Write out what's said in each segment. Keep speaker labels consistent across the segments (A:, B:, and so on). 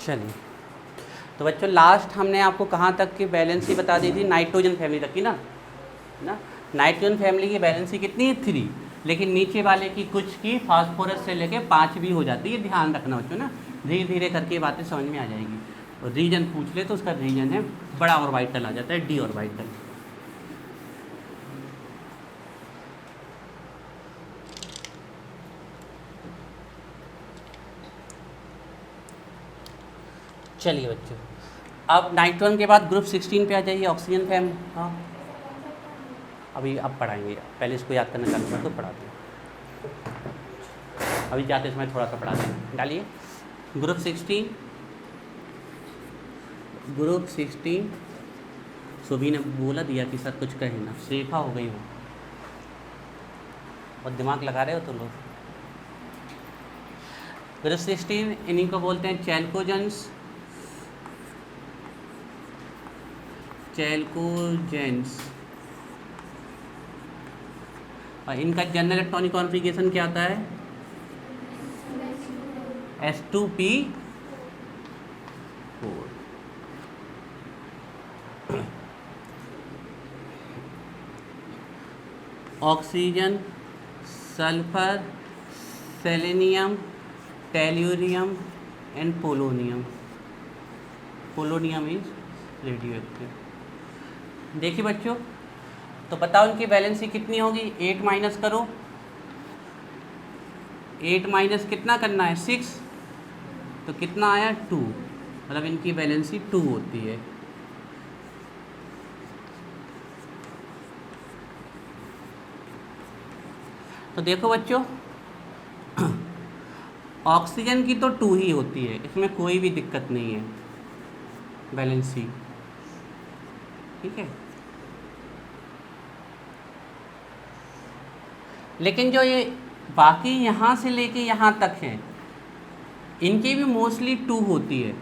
A: चलिए, तो बच्चों लास्ट हमने आपको कहाँ तक की वैलेंसी बता दी थी, नाइट्रोजन फैमिली तक की ना नाइट्रोजन फैमिली की वैलेंसी कितनी है 3, लेकिन नीचे वाले की कुछ की फास्फोरस से लेके 5 भी हो जाती है। ध्यान रखना बच्चों ना, धीरे धीरे करके बातें समझ में आ जाएगी। और रीजन पूछ ले तो उसका रीजन है बड़ा ऑर्बिटल आ जाता है, डी ऑर्बिटल। चलिए बच्चों, अब नाइट्रोजन के बाद ग्रुप 16 पे आ जाइए, ऑक्सीजन फैमिली। हाँ अभी अब पढ़ाएंगे, पहले इसको याद करना चालू कर तो पढ़ा दें। अभी जाते समय थोड़ा सा पढ़ा दें। डालिए ग्रुप 16, ग्रुप 16। सुबी ने बोला दिया कि सर कुछ कहे ना, शेफा हो गई हो और दिमाग लगा रहे हो तो लोग। ग्रुप 16 इन्हीं को बोलते हैं चैल्कोजेंस, चैल्कोजेंस। और इनका जनरल इलेक्ट्रॉनिक कॉन्फ़िगरेशन क्या आता है, H2P4। Oxygen, sulphur, selenium, tellurium and polonium. Polonium is radio active. देखिए बच्चों, तो बताओ इनकी वैलेंसी कितनी होगी, 8 माइनस करो, 8 माइनस कितना करना है 6, तो कितना आया 2, मतलब इनकी वैलेंसी 2 होती है। तो देखो बच्चों, ऑक्सीजन की तो 2 ही होती है, इसमें कोई भी दिक्कत नहीं है वैलेंसी, ठीक है। लेकिन जो ये बाकी यहाँ से लेके यहाँ तक हैं, इनकी भी मोस्टली 2 होती है,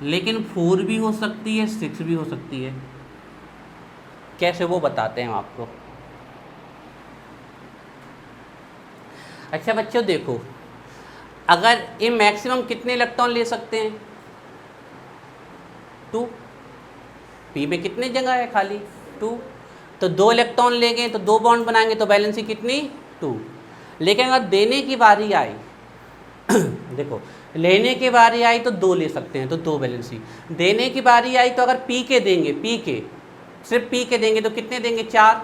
A: लेकिन 4 भी हो सकती है, 6 भी हो सकती है। कैसे वो बताते हैं हम आपको। अच्छा बच्चों देखो, अगर ये मैक्सिमम कितने इलेक्ट्रॉन ले सकते हैं, 2। पी में कितनी जगह है खाली, 2, तो 2 इलेक्ट्रॉन लेंगे तो 2 बॉन्ड बनाएंगे, तो वैलेंसी कितनी 2। लेकिन अगर देने की बारी आई देखो, लेने की बारी आई तो 2 ले सकते हैं, तो 2 वैलेंसी। देने की बारी आई तो अगर पी के देंगे, पी के सिर्फ पी के देंगे तो कितने देंगे 4,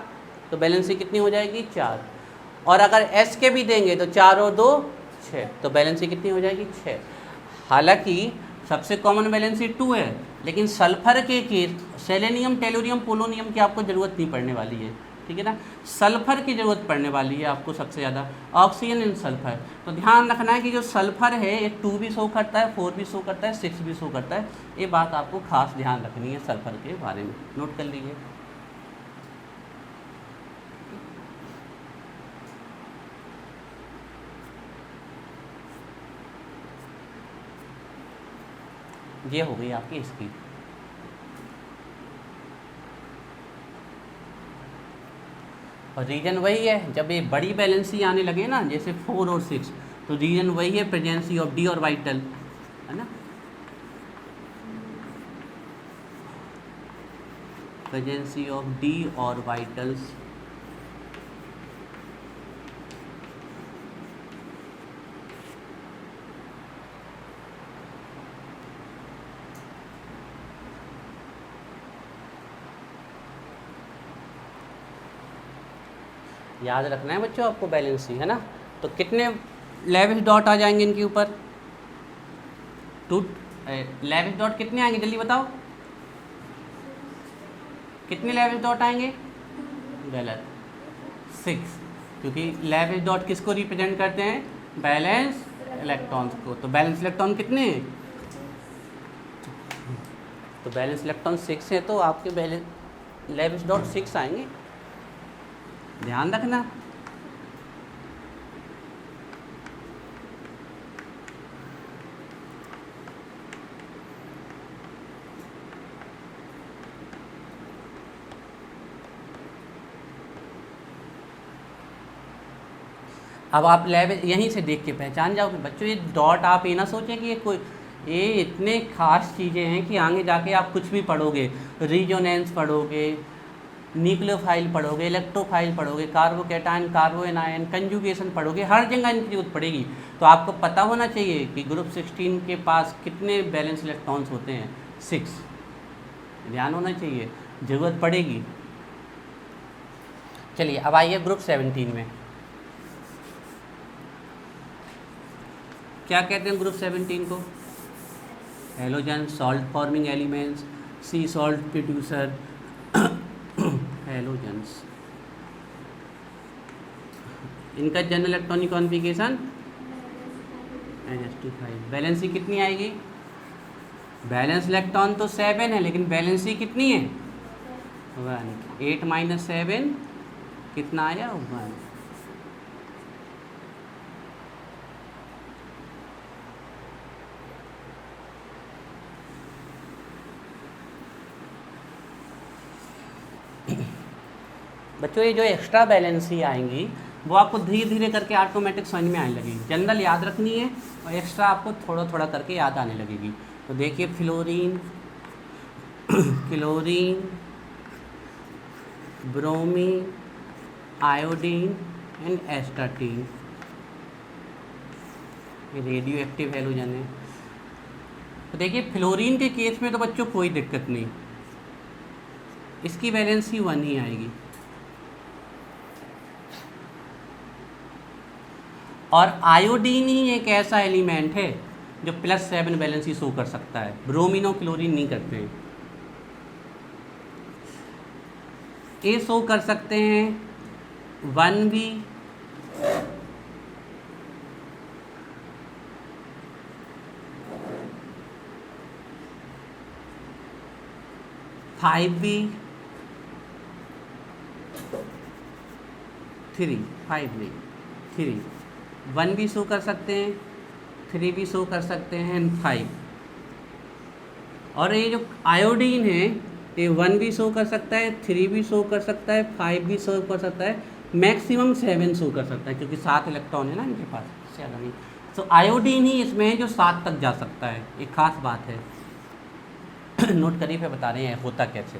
A: तो वैलेंसी कितनी हो जाएगी 4। और अगर एस के भी देंगे तो 4 और 2 6, तो वैलेंसी कितनी हो जाएगी 6। हालांकि सबसे कॉमन वैलेंसी 2 है, लेकिन सल्फर के सेलेनियम, टेल्यूरियम, पोलोनियम की आपको ज़रूरत नहीं पड़ने वाली है, ठीक है ना। सल्फर की ज़रूरत पड़ने वाली है आपको सबसे ज़्यादा, ऑक्सीजन इन सल्फर। तो ध्यान रखना है कि जो सल्फर है ये 2 भी शो करता है, 4 भी शो करता है, 6 भी शो करता है। ये बात आपको खास ध्यान रखनी है सल्फर के बारे में, नोट कर लीजिए। ये हो गई आपकी इसकी। और रीजन वही है, जब ये बड़ी बैलेंसी आने लगे ना, जैसे 4 और 6, तो रीजन वही है, प्रेजेंसी ऑफ डी ऑर्बिटल, है ना, प्रेजेंसी ऑफ डी ऑर्बिटल्स। याद रखना है बच्चों आपको बैलेंसी, है ना। तो कितने लेविस डॉट आ जाएंगे इनके ऊपर, 2 लेविस डॉट कितने आएंगे जल्दी बताओ, कितने लेविस डॉट आएंगे, गलत 6, क्योंकि लेविस डॉट किसको रिप्रेजेंट करते हैं, बैलेंस इलेक्ट्रॉन्स को। तो बैलेंस इलेक्ट्रॉन कितने हैं, तो बैलेंस इलेक्ट्रॉन 6 है, तो आपके बैलेंस लेविस डॉट 6 आएंगे, ध्यान रखना। अब आप लैब यहीं से देख के पहचान जाओगे बच्चों। ये डॉट आप ये ना सोचें कि ये इतने खास चीज़ें हैं कि आगे जाके आप कुछ भी पढ़ोगे, रिजोनेंस पढ़ोगे, न्यूक्लियोफाइल पढ़ोगे, इलेक्ट्रोफाइल पढ़ोगे, कार्बोकैटायन, कार्बोएनायन, कंजुगेशन पढ़ोगे, हर जगह इनकी जरूरत पड़ेगी। तो आपको पता होना चाहिए कि ग्रुप 16 के पास कितने बैलेंस इलेक्ट्रॉन्स होते हैं, 6। ध्यान होना चाहिए, ज़रूरत पड़ेगी। चलिए अब आइए ग्रुप 17 में। क्या कहते हैं ग्रुप 17 को? Halogen, salt forming elements, sea salt producer, halogens. इनका general electronic configuration NH2 valency कितनी आएगी? बैलेंस इलेक्ट्रॉन तो 7 है, लेकिन बैलेंसी कितनी है? 1। 8 - 7 कितना आया? 1। बच्चों ये जो एक्स्ट्रा बैलेंसी आएंगी वो आपको धीरे धीरे करके ऑटोमेटिक समझ में आने लगेगी। जनरल याद रखनी है और एक्स्ट्रा आपको थोड़ा थोड़ा करके याद आने लगेगी। तो देखिए fluorine, chlorine, bromine, iodine and astatine, ये रेडियो एक्टिव हैलोजन है। तो देखिए फ्लोरीन के केस में तो बच्चों कोई दिक्कत नहीं, इसकी वैलेंसी 1 ही आएगी। और आयोडीन ही एक ऐसा एलिमेंट है जो +7 वैलेंसी शो कर सकता है, ब्रोमीन और क्लोरीन नहीं करते हैं। ये शो कर सकते हैं 1B, 5B, 3, 1B शो कर सकते हैं, 3B शो कर सकते हैं, 5। और ये जो आयोडीन है ये 1B शो कर सकता है, 3B शो कर सकता है, 5B शो कर सकता है, मैक्सिमम 7 शो कर सकता है, क्योंकि 7 इलेक्ट्रॉन है ना इनके पास, ज़्यादा नहीं। तो आयोडीन ही इसमें है जो 7 तक जा सकता है, एक खास बात है। नोट करिए, पे बता रहे हैं होता कैसे।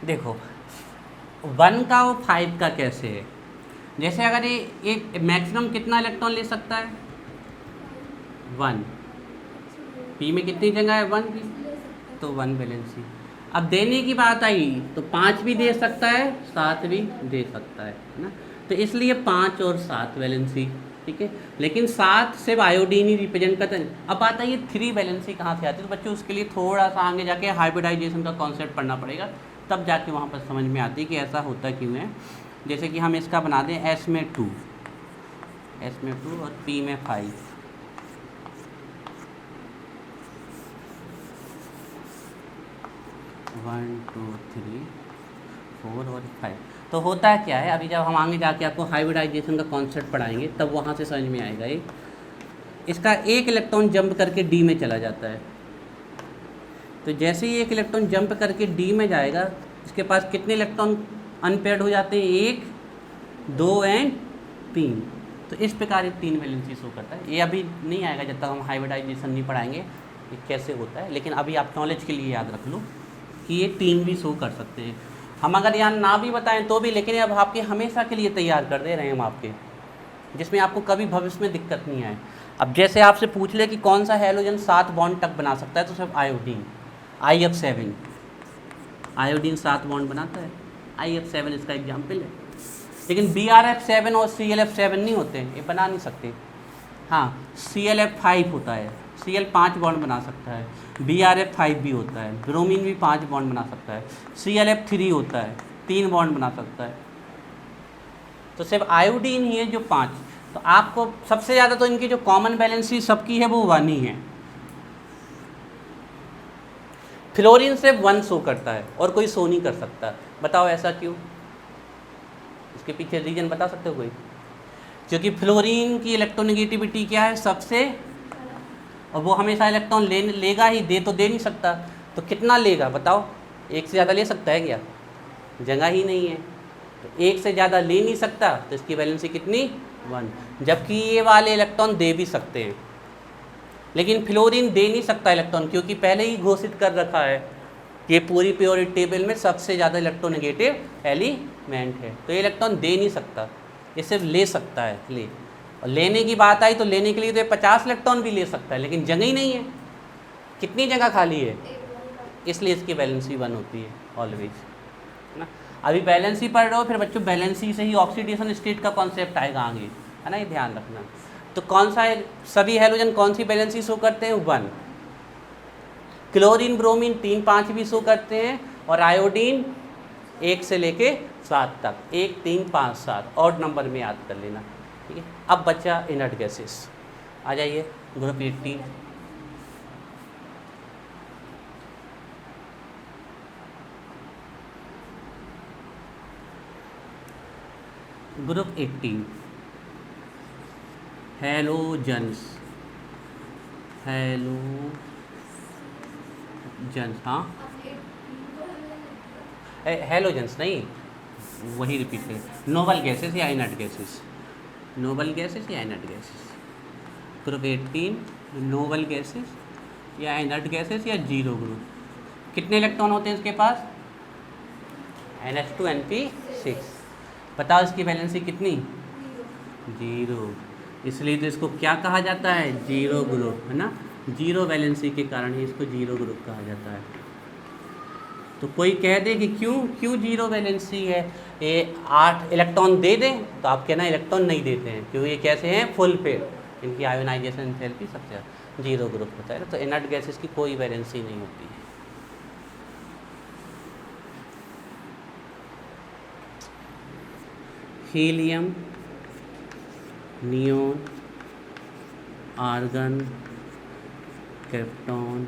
A: देखो 1 का और 5 का कैसे है। जैसे अगर ये मैक्सिमम कितना इलेक्ट्रॉन ले सकता है? 1। पी में कितनी जगह है? 1 की, तो 1 वैलेंसी। अब देने की बात आई तो 5 भी दे सकता है, 7 भी दे सकता है ना। तो इसलिए 5 और 7 वैलेंसी, ठीक है। लेकिन 7 सिर्फ आयोडीन ही रिप्रेजेंट करता है। अब बात आई 3 वैलेंसी कहाँ से आती है, तो बच्चों उसके लिए थोड़ा सा आगे जाके हाइब्रिडाइजेशन का कॉन्सेप्ट पढ़ना पड़ेगा, तब जाके वहाँ पर समझ में आती है कि ऐसा होता क्यों है। जैसे कि हम इसका बना दें S में 2 और P में 5। वन, 2, 3, 4 और 5। तो होता क्या है, अभी जब हम आगे जाके आपको हाइब्रिडाइजेशन का कॉन्सेप्ट पढ़ाएंगे तब वहाँ से समझ में आएगा। ये इसका एक इलेक्ट्रॉन जंप करके D में चला जाता है। तो जैसे ही एक इलेक्ट्रॉन जंप करके D में जाएगा, इसके पास कितने इलेक्ट्रॉन अनपेयर्ड हो जाते हैं? 1, 2 एंड 3। तो इस प्रकार ये 3 वैलेंसी शो करता है। ये अभी नहीं आएगा जब तक हम हाइब्रिडाइजेशन नहीं पढ़ाएंगे ये कैसे होता है, लेकिन अभी आप नॉलेज के लिए याद रख लो कि ये 3 भी शो कर सकते हैं। हम अगर यहाँ ना भी बताएं तो भी, लेकिन अब आपके हमेशा के लिए तैयार कर दे रहे हैं हम आपके, जिसमें आपको कभी भविष्य में दिक्कत नहीं आए। अब जैसे आपसे पूछ ले कि कौन सा हैलोजन 7 बॉन्ड तक बना सकता है, तो सिर्फ आयोडीन, IF7। आयोडीन 7 बॉन्ड बनाता है, IF7 इसका एग्जाम्पल है। लेकिन BRF7 और CLF7 नहीं होते, ये बना नहीं सकते। हाँ, CLF5 होता है, Cl 5 बॉन्ड बना सकता है, BRF5 भी होता है, ब्रोमीन भी 5 बॉन्ड बना सकता है, CLF3 होता है, 3 बॉन्ड बना सकता है। तो सिर्फ आयोडीन ही है जो 5। तो आपको सबसे ज़्यादा तो इनकी जो कॉमन वैलेंसी सबकी है वो 1 ही है। फ्लोरीन सिर्फ 1 शो करता है और कोई शो नहीं कर सकता। बताओ ऐसा क्यों? इसके पीछे रीजन बता सकते हो कोई? क्योंकि फ्लोरीन की इलेक्ट्रोनेगेटिविटी क्या है? सबसे, और वो हमेशा इलेक्ट्रॉन लेगा ही, दे नहीं सकता। तो कितना लेगा बताओ? एक से ज़्यादा ले सकता है क्या? जगह ही नहीं है, तो एक से ज़्यादा ले नहीं सकता, तो इसकी वैलेंसी कितनी? 1। जबकि ये वाले इलेक्ट्रॉन दे भी सकते हैं, लेकिन फ्लोरीन दे नहीं सकता इलेक्ट्रॉन, क्योंकि पहले ही घोषित कर रखा है कि ये पूरी पीरियोडिक टेबल में सबसे ज़्यादा इलेक्ट्रोनेगेटिव एलिमेंट है। तो ये इलेक्ट्रॉन दे नहीं सकता, ये सिर्फ ले सकता है। ले, और लेने की बात आई तो लेने के लिए तो ये 50 इलेक्ट्रॉन भी ले सकता है, लेकिन जगह ही नहीं है। कितनी जगह खाली है? इसलिए इसकी वैलेंसी 1 होती है ऑलवेज, है ना। अभी वैलेंसी पढ़ रहे हो, फिर बच्चों वैलेंसी से ही ऑक्सीडेशन स्टेट का कॉन्सेप्ट आएगा आगे, है ना, ये ध्यान रखना। तो कौन सा है, सभी हैलोजन कौन सी वैलेंसी शो करते हैं? 1। क्लोरीन ब्रोमीन 3, 5 भी शो करते हैं, और आयोडीन 1 से लेके 7 तक, 1, 3, 5, 7 ऑड नंबर में याद कर लेना, ठीक है। अब बच्चा इनर्ट गैसेस, आ जाइए ग्रुप 18। ग्रुप 18 हैलोजन्स, हाँ, हैलोजन्स नहीं, वही रिपीट करें, नोबल गैसेस या इनर्ट गैसेस, नोबल गैसेस या inert gases. Group 18 noble gases या इनर्ट गैसेस या जीरो ग्रुप। कितने इलेक्ट्रॉन होते हैं इसके पास? NH2Np6। बताओ इसकी वैलेंसी कितनी? 0। इसलिए तो इसको क्या कहा जाता है? जीरो ग्रुप, है ना। जीरो वैलेंसी के कारण ही इसको जीरो ग्रुप कहा जाता है। तो कोई कह दे कि क्यों जीरो वैलेंसी है, ये 8 इलेक्ट्रॉन दे दें, तो आप कहना इलेक्ट्रॉन नहीं देते हैं, क्योंकि ये कैसे हैं? फुल पेयर, इनकी आयोनाइजेशन एंथैल्पी सबसे ज़्यादा, जीरो ग्रुप होता है। तो इनर्ट गैसेस की कोई वैलेंसी नहीं होती है। Helium, neon, argon, krypton,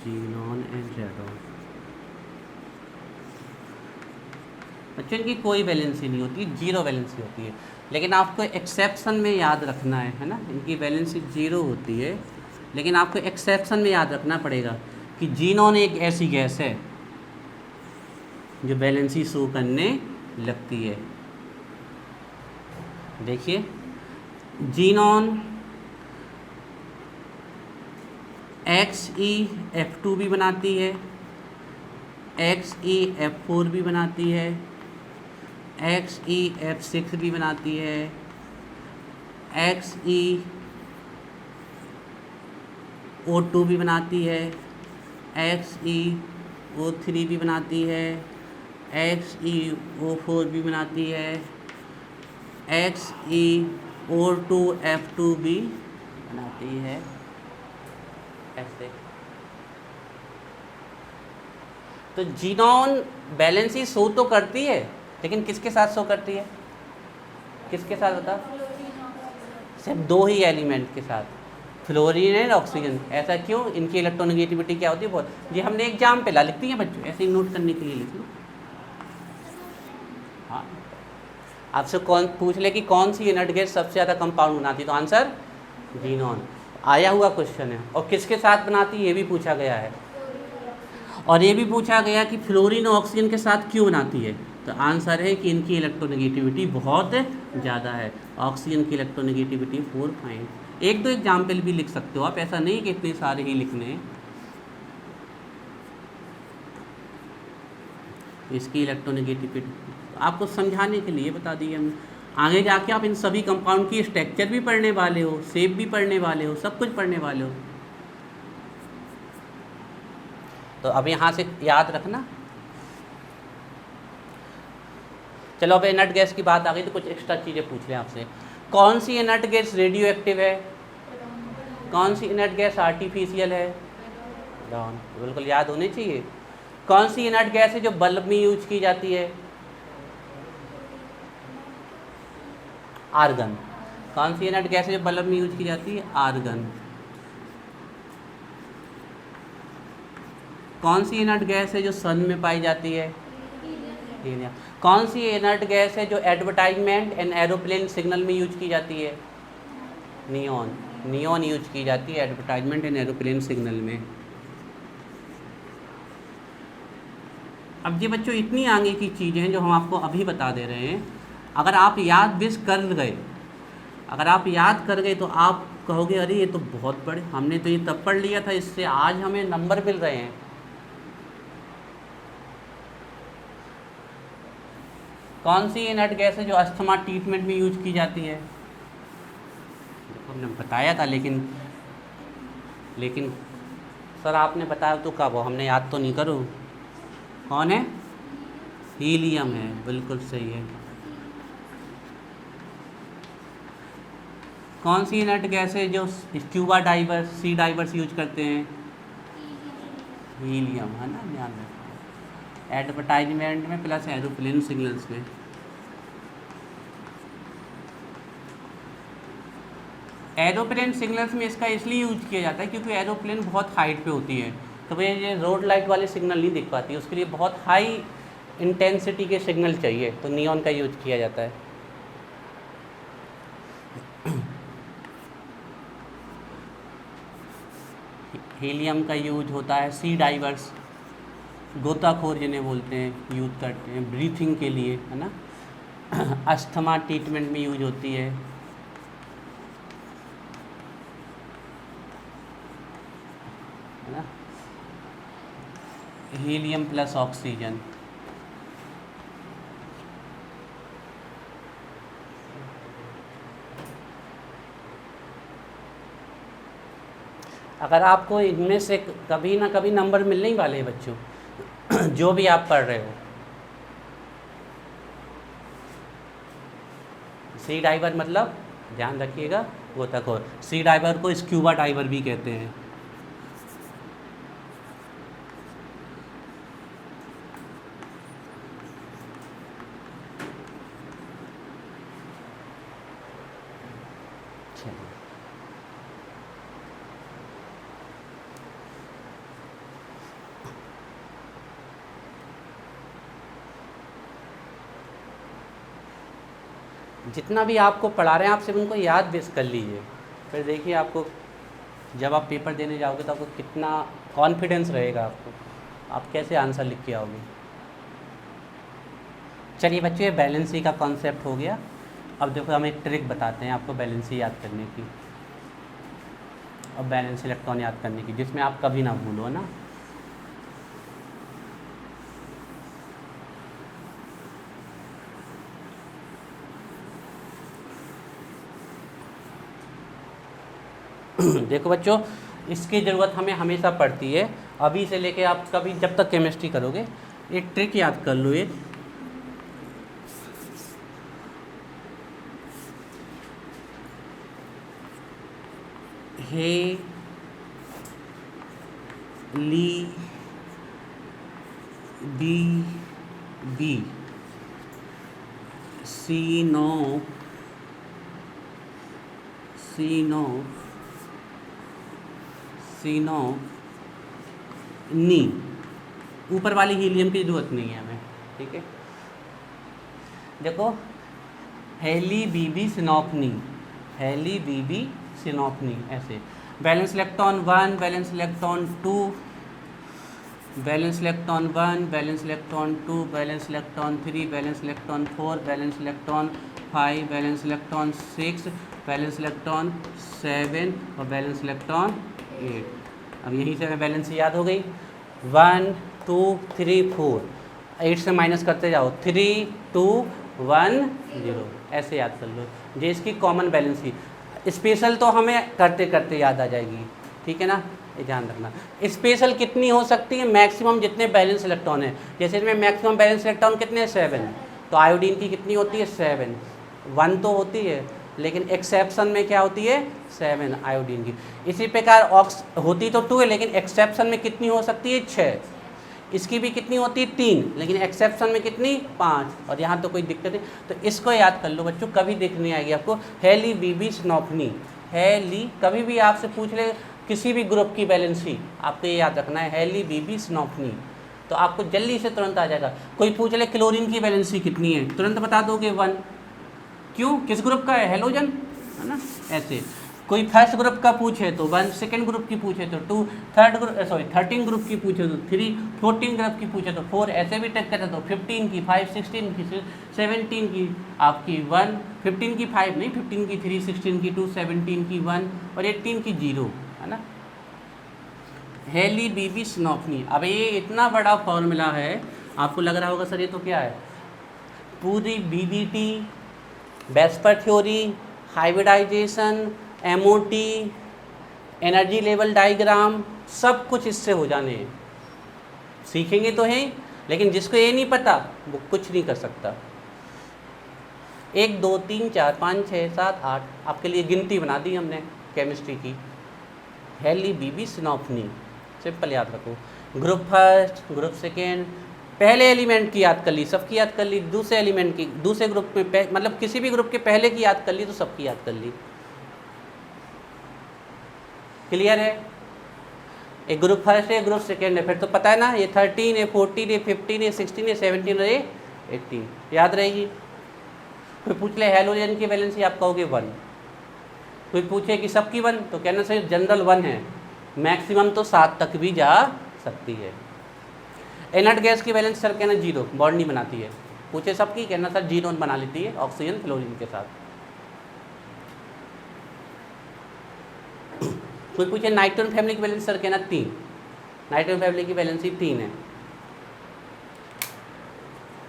A: xenon and radon, बच्चों इनकी कोई वैलेंसी नहीं होती, जीरो वैलेंसी होती है। लेकिन आपको एक्सेप्शन में याद रखना है ना, इनकी वैलेंसी 0 होती है, लेकिन आपको एक्सेप्शन में याद रखना पड़ेगा कि जीनॉन एक ऐसी गैस है जो वैलेंसी शो करने लगती है। देखिए, जीनॉन XeF2 भी बनाती है, XeF4 भी बनाती है, XeF6 भी बनाती है, XeO2 भी बनाती है, XeO3 भी बनाती है, XeO4 भी बनाती है, XeO2F2 भी बनाती है, ऐसे। तो जीनॉन वैलेंसी शो तो करती है, लेकिन किसके साथ शो करती है? किसके साथ होता? सिर्फ 2 ही एलिमेंट के साथ, फ्लोरीन एंड ऑक्सीजन। ऐसा क्यों? इनकी इलेक्ट्रोनेगेटिविटी क्या होती है? बहुत। जी हमने एग्जाम पे ला, लिखती हैं बच्चों, ऐसे ही नोट करने के लिए लिख लो। हाँ, आपसे कौन पूछ ले कि कौन सी इनर्ट गैस सबसे ज़्यादा कंपाउंड बनाती है, तो आंसर जीनॉन। आया हुआ क्वेश्चन है। और किसके साथ बनाती है ये भी पूछा गया है, और ये भी पूछा गया कि फ्लोरीन और ऑक्सीजन के साथ क्यों बनाती है। तो आंसर है कि इनकी इलेक्ट्रोनेगेटिविटी बहुत ज़्यादा है। ऑक्सीजन की इलेक्ट्रोनेगेटिविटी 4. एक दो एग्जाम्पल भी लिख सकते हो आप, ऐसा नहीं कि इतने सारे ही लिखने हैं। इसकी इलेक्ट्रोनेगेटिविटी आपको समझाने के लिए बता दिए हम। आगे जाके आप इन सभी कंपाउंड की स्ट्रक्चर भी पढ़ने वाले हो, शेप भी पढ़ने वाले हो, सब कुछ पढ़ने वाले हो। तो अब यहाँ से याद रखना। चलो अब इनर्ट गैस की बात आ गई तो कुछ एक्स्ट्रा चीज़ें पूछ लें आपसे। कौन सी इनर्ट गैस रेडियो एक्टिव है? कौन सी इनर्ट गैस आर्टिफिशियल है? डॉन, बिल्कुल याद होनी चाहिए। कौन सी इनर्ट गैस है जो बल्ब में यूज की जाती है? आर्गन। कौन सी इनर्ट गैस है जो बल्ब में यूज की जाती है? आर्गन। कौन सी इनर्ट गैस है जो सन में पाई जाती है? हीलियम। कौन सी इनर्ट गैस है जो एडवर्टाइजमेंट एंड एरोप्लेन सिग्नल में यूज की जाती है? नियॉन। नियॉन यूज की जाती है एडवर्टाइजमेंट एंड एरोप्लेन सिग्नल में। अब ये बच्चों इतनी आगे की चीज़ें हैं जो हम आपको अभी बता दे रहे हैं, अगर आप याद भी कर गए, अगर आप याद कर गए तो आप कहोगे अरे ये तो बहुत बड़े, हमने तो ये तब पढ़ लिया था, इससे आज हमें नंबर मिल रहे हैं। कौन सी इनर्ट गैस है जो अस्थमा ट्रीटमेंट में यूज की जाती है? हमने बताया था, लेकिन सर आपने बताया तो कब हो, हमने याद तो नहीं करो। कौन है? हीलियम है, बिल्कुल सही है। कौन सी इनर्ट गैस है जो स्क्यूबा डाइवर्स, सी डाइवर्स यूज करते हैं? हीलियम, है ना, ध्यान रखना एडवर्टाइजमेंट में प्लस एरोप्लेन सिग्नल्स में। एरोप्लेन सिग्नल्स में इसका इसलिए यूज किया जाता है क्योंकि एरोप्लेन बहुत हाइट पे होती है, तो भैया ये रोड लाइट वाले सिग्नल नहीं दिख पाती, उसके लिए बहुत हाई इंटेंसिटी के सिग्नल चाहिए, तो नियॉन का यूज किया जाता है। हीलियम का यूज होता है सी डाइवर्स, गोताखोर जिन्हें बोलते हैं, यूज करते हैं ब्रीथिंग के लिए, है ना। अस्थमा ट्रीटमेंट में यूज होती है ना। Helium plus oxygen. अगर आपको इनमें से कभी ना कभी नंबर मिलने ही वाले हैं बच्चों, जो भी आप पढ़ रहे हो। सी डाइवर मतलब ध्यान रखिएगा, गोताखोर। सी डाइवर को स्क्यूबा डाइवर भी कहते हैं। जितना भी आपको पढ़ा रहे हैं आप सिर्फ उनको याद बेस कर लीजिए, फिर देखिए आपको जब आप पेपर देने जाओगे तो आपको कितना कॉन्फिडेंस रहेगा, आप कैसे आंसर लिख के आओगे। चलिए बच्चों, ये बैलेंसी का कॉन्सेप्ट हो गया। अब देखो हम एक ट्रिक बताते हैं आपको बैलेंसी याद करने की और बैलेंस इलेक्ट्रॉन याद करने की, जिसमें आप कभी ना भूलो ना। देखो बच्चों, इसकी ज़रूरत हमें हमेशा पड़ती है, अभी से लेके आप कभी जब तक केमिस्ट्री करोगे। एक ट्रिक याद कर लो, एक हे ली बी बी सी नो नी। ऊपर वाली हीलियम की जरूरत नहीं है हमें, ठीक है। देखो, हेली बीबी सिनोपनी, हेली बीबी सिनोपनी, ऐसे balance electron 1, balance electron 2, balance electron 1, balance electron 2, balance electron 3, balance electron 4, balance electron 5, balance electron 6, balance electron 7 और बैलेंस इलेक्ट्रॉन 8। अब यहीं से हमें बैलेंस याद हो गई, 1 2 3 4, 8 से माइनस करते जाओ, 3 2 1 0, ऐसे याद कर लो। ये इसकी कॉमन बैलेंस ही, स्पेशल तो हमें करते करते याद आ जाएगी, ठीक है ना, ये ध्यान रखना। स्पेशल कितनी हो सकती है? मैक्सिमम जितने बैलेंस इलेक्ट्रॉन है, जैसे इसमें मैक्सिमम बैलेंस इलेक्ट्रॉन कितने हैं? 7, तो आयोडीन की कितनी होती है? 7, 1 तो होती है, लेकिन एक्सेप्शन में क्या होती है? 7 आयोडीन की। इसी प्रकार ऑक्स होती तो 2 है, लेकिन एक्सेप्शन में कितनी हो सकती है? 6। इसकी भी कितनी होती है? 3, लेकिन एक्सेप्शन में कितनी? 5। और यहाँ तो कोई दिक्कत नहीं, तो इसको याद कर लो बच्चों, कभी दिख नहीं आएगी आपको। हेली बीबी सिनोपनी, हेली, कभी भी आपसे पूछ ले किसी भी ग्रुप की वैलेंसी आपको ये याद रखना है, हेली, बीबी, स्नोफनी, तो आपको जल्दी से तुरंत आ जाएगा। कोई पूछ ले क्लोरीन की वैलेंसी कितनी है, तुरंत बता दोगे 1। क्यों, किस ग्रुप का है, हेलोजन, है ना। ऐसे कोई फर्स्ट ग्रुप का पूछे तो 1, सेकेंड ग्रुप की पूछे तो 2, 13 ग्रुप की पूछे तो 3, 14 ग्रुप की पूछे तो 4, ऐसे भी टेक करते तो 15 की 5, 16 की 17 की आपकी 1, 15 की 5 नहीं, 15 की 3, 16 की 2, 17 की 1 और 18 की 0, है ना। हेली, बीबी, स्नोफनी। अब ये इतना बड़ा फॉर्मूला है, आपको लग रहा होगा सर ये तो क्या है, पूरी VBT, VSEPR theory, hybridization, MOT, energy level diagram, सब कुछ इससे हो जाने हैं। सीखेंगे तो हैं, लेकिन जिसको ये नहीं पता वो कुछ नहीं कर सकता। 1 2 3 4 5 6 7 8 आपके लिए गिनती बना दी हमने केमिस्ट्री की। हेली, बीबी, स्नोफनी, सिंपल याद रखो। ग्रुप फर्स्ट, ग्रुप सेकेंड, पहले एलिमेंट की याद कर ली, सबकी याद कर ली, दूसरे एलिमेंट की, दूसरे ग्रुप में मतलब किसी भी ग्रुप के पहले की याद कर ली तो सबकी याद कर ली। क्लियर है। एक ग्रुप फर्स्ट है, ग्रुप सेकेंड है, फिर तो पता है ना, ये 13 है, 14 है, 15 है, 16 है, 17 है, 18, याद रहेगी। कोई पूछ ले हेलोजन की वैलेंसी, आप कहोगे 1। कोई पूछे कि सबकी 1, तो कहना सही जनरल 1 है, मैक्सिमम तो 7 तक भी जा सकती है। इनर्ट गैस की वैलेंसी सर कहना 0, बॉन्ड नहीं बनाती है। पूछे सबकी, कहना सर 0 बना लेती है ऑक्सीजन फ्लोरीन के साथ। कोई पूछे नाइट्रोजन फैमिली की वैलेंसी सर कहना 3, नाइट्रोजन फैमिली की वैलेंसी 3 है।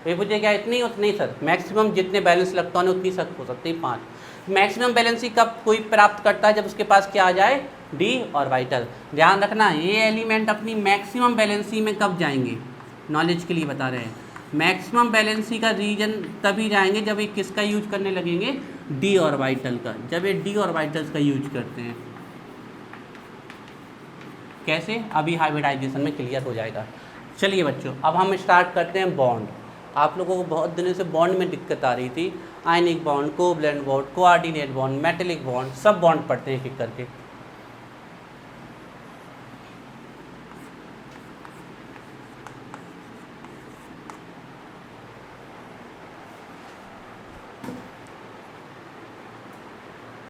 A: कोई पूछे क्या इतनी, उतनी सर, मैक्सिमम जितने बैलेंस इलेक्ट्रॉन है उतनी सब हो सकती है 5। मैक्सिमम बैलेंसी कब कोई प्राप्त करता है, जब उसके पास क्या आ जाए, डी ऑर्बिटल। ध्यान रखना ये एलिमेंट अपनी मैक्सिमम बैलेंसी में कब जाएंगे, नॉलेज के लिए बता रहे हैं। मैक्सिमम बैलेंसी का रीजन तभी जाएंगे जब ये किसका यूज करने लगेंगे, डी ऑर्बिटल का। जब ये डी ऑर्बिटल्स का यूज करते हैं, कैसे, अभी हाइब्रिडाइजेशन में क्लियर हो जाएगा। चलिए बच्चों, अब हम स्टार्ट करते हैं बॉन्ड। आप लोगों को बहुत दिनों से बॉन्ड में दिक्कत आ रही थी, ionic bond, covalent bond, coordinate bond, metallic bond, सब बॉन्ड पढ़ते हैं एक एक करके।